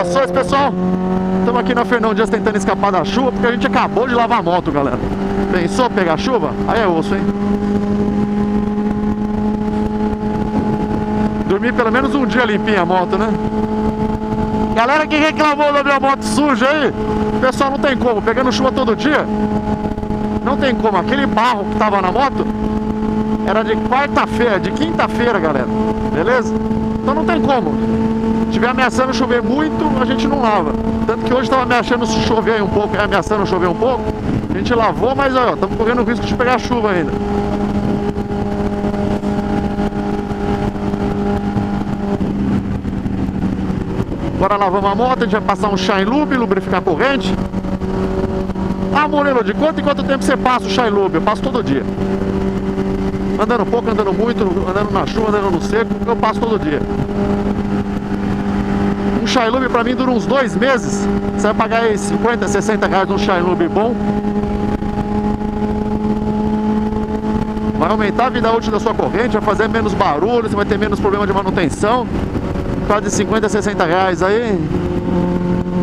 Saudações, pessoal. Estamos aqui na Fernão Dias tentando escapar da chuva, porque a gente acabou de lavar a moto, galera. Pensou pegar chuva? Aí é osso, hein? Dormi pelo menos um dia limpinha a moto, né? Galera que reclamou da minha moto suja aí, pessoal, não tem como, pegando chuva todo dia, não tem como. Aquele barro que tava na moto era de quarta-feira, de quinta-feira, galera, beleza? Então não tem como. Se tiver ameaçando chover muito, a gente não lava. Tanto que hoje estava ameaçando chover aí um pouco, ameaçando chover um pouco. A gente lavou, mas ó, estamos correndo o risco de pegar chuva ainda. Agora lavamos a moto, a gente vai passar um Shine Lube, lubrificar a corrente. Ah, Murilo, de quanto tempo você passa o Shine Lube? Eu passo todo dia. Andando pouco, andando muito, andando na chuva, andando no seco, eu passo todo dia. Um Shine Lube pra mim dura uns 2 meses. Você vai pagar aí 50, 60 reais num Shine Lube bom. Vai aumentar a vida útil da sua corrente, vai fazer menos barulho, você vai ter menos problema de manutenção. Por causa de 50, 60 reais aí,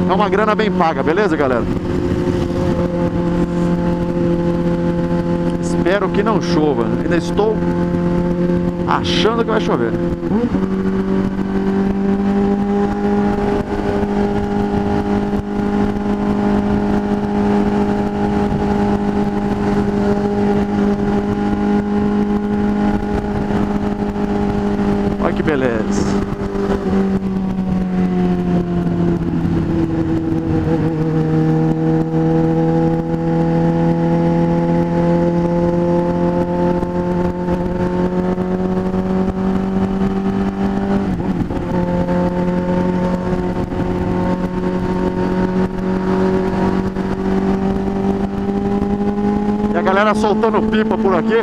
é uma grana bem paga, beleza, galera? Espero que não chova. Ainda estou achando que vai chover. Olha que beleza. Galera soltando pipa por aqui.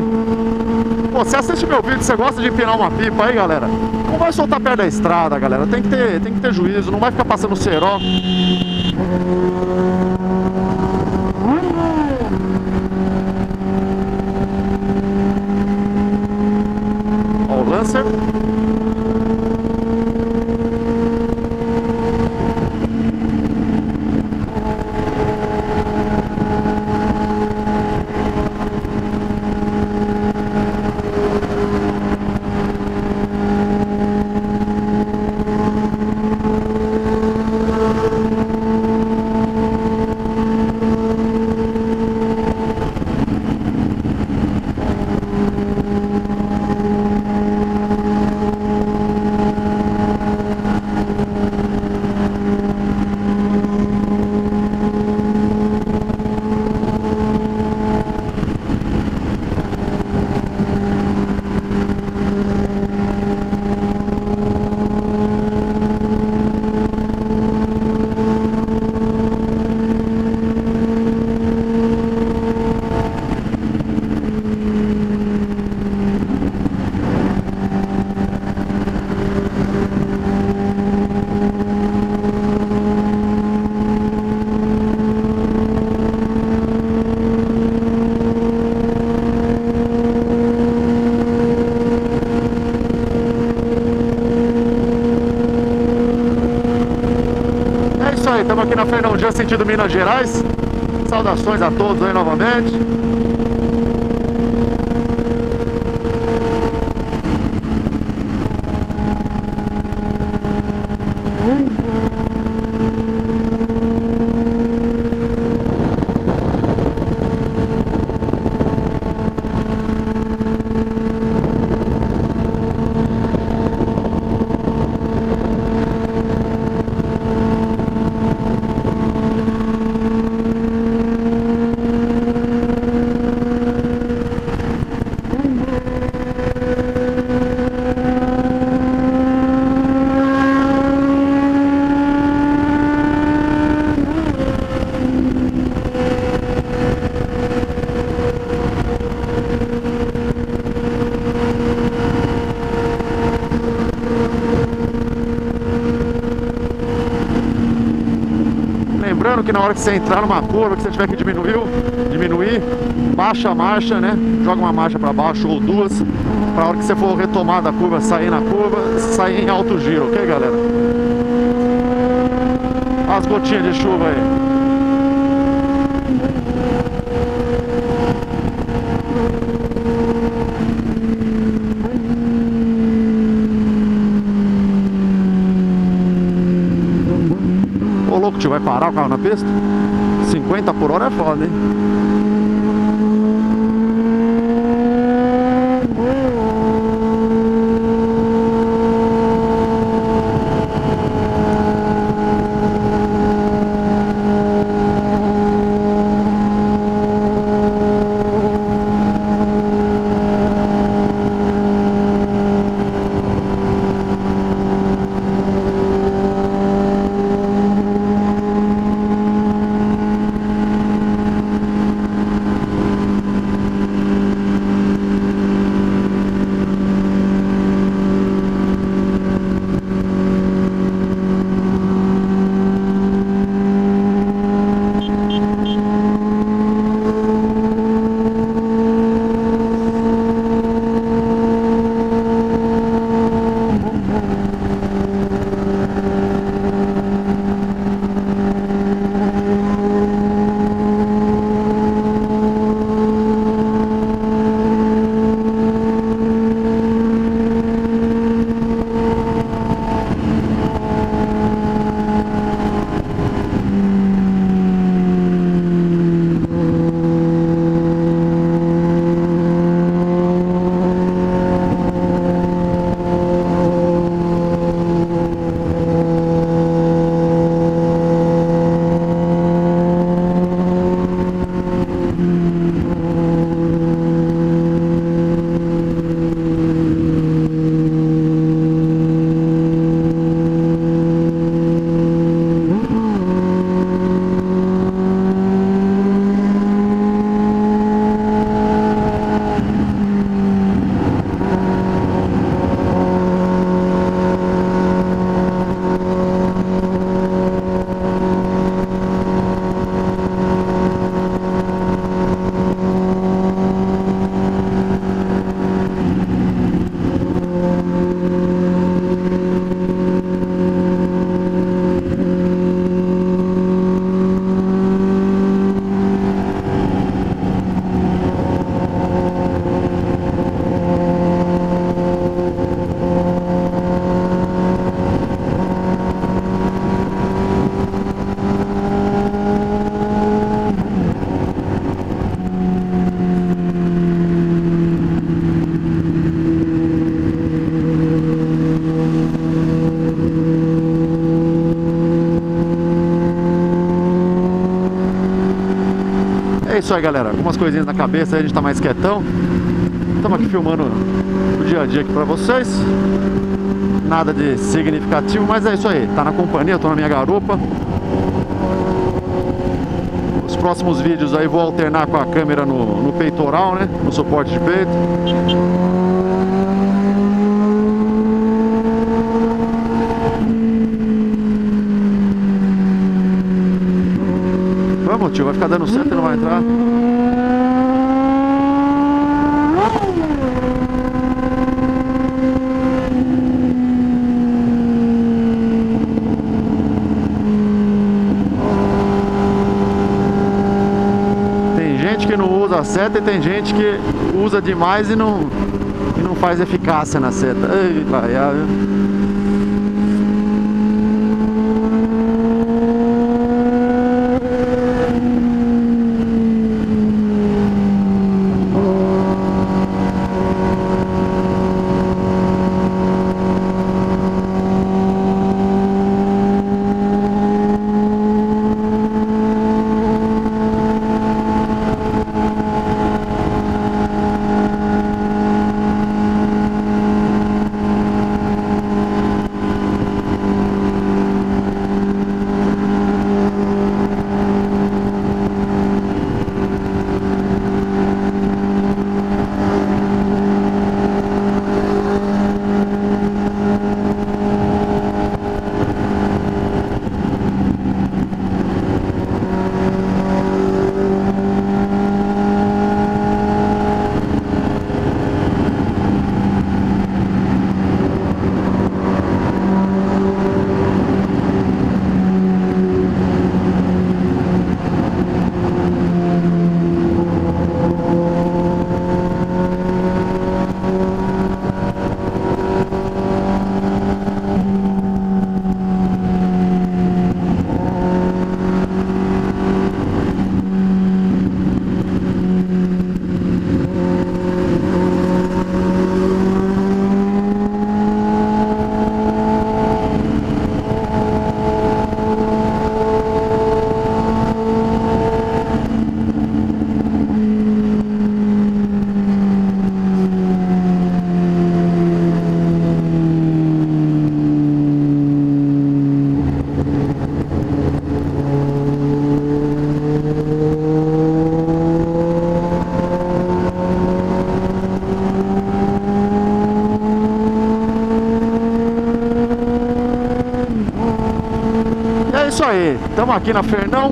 Pô, você assiste meu vídeo, você gosta de empinar uma pipa aí, galera? Não vai soltar perto da estrada, galera. Tem que ter juízo, não vai ficar passando cerol. Ó o Lancer. Estamos aqui na Fernão Dias, sentido Minas Gerais. Saudações a todos aí novamente. Lembrando que na hora que você entrar numa curva, que você tiver que diminuir, baixa a marcha, né? Joga uma marcha para baixo ou duas, para a hora que você for retomar da curva, sair na curva, sair em alto giro, ok, galera? as gotinhas de chuva aí. Ô louco, tio, vai parar o carro na pista? 50 por hora é foda, hein? É isso aí, galera. Algumas coisinhas na cabeça aí, a gente tá mais quietão. Estamos aqui filmando o dia a dia aqui pra vocês. Nada de significativo, mas é isso aí. Tá na companhia, tô na minha garupa. Os próximos vídeos aí vou alternar com a câmera no peitoral, né? No suporte de peito. Vamos, tio, vai ficar dando certo e não vai entrar. Tem gente que não usa a seta e tem gente que usa demais e não faz eficácia na seta. Ei, vai, isso aí, estamos aqui na Fernão.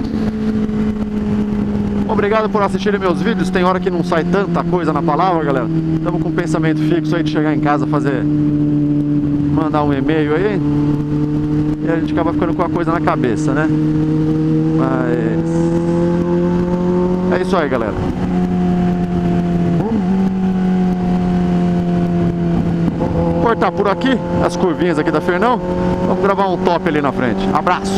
Obrigado por assistirem meus vídeos. Tem hora que não sai tanta coisa na palavra, galera. Estamos com um pensamento fixo aí de chegar em casa, mandar um e-mail aí, e a gente acaba ficando com a coisa na cabeça, né? Mas é isso aí, galera. Vou cortar por aqui as curvinhas aqui da Fernão. Vamos gravar um top ali na frente. Abraço!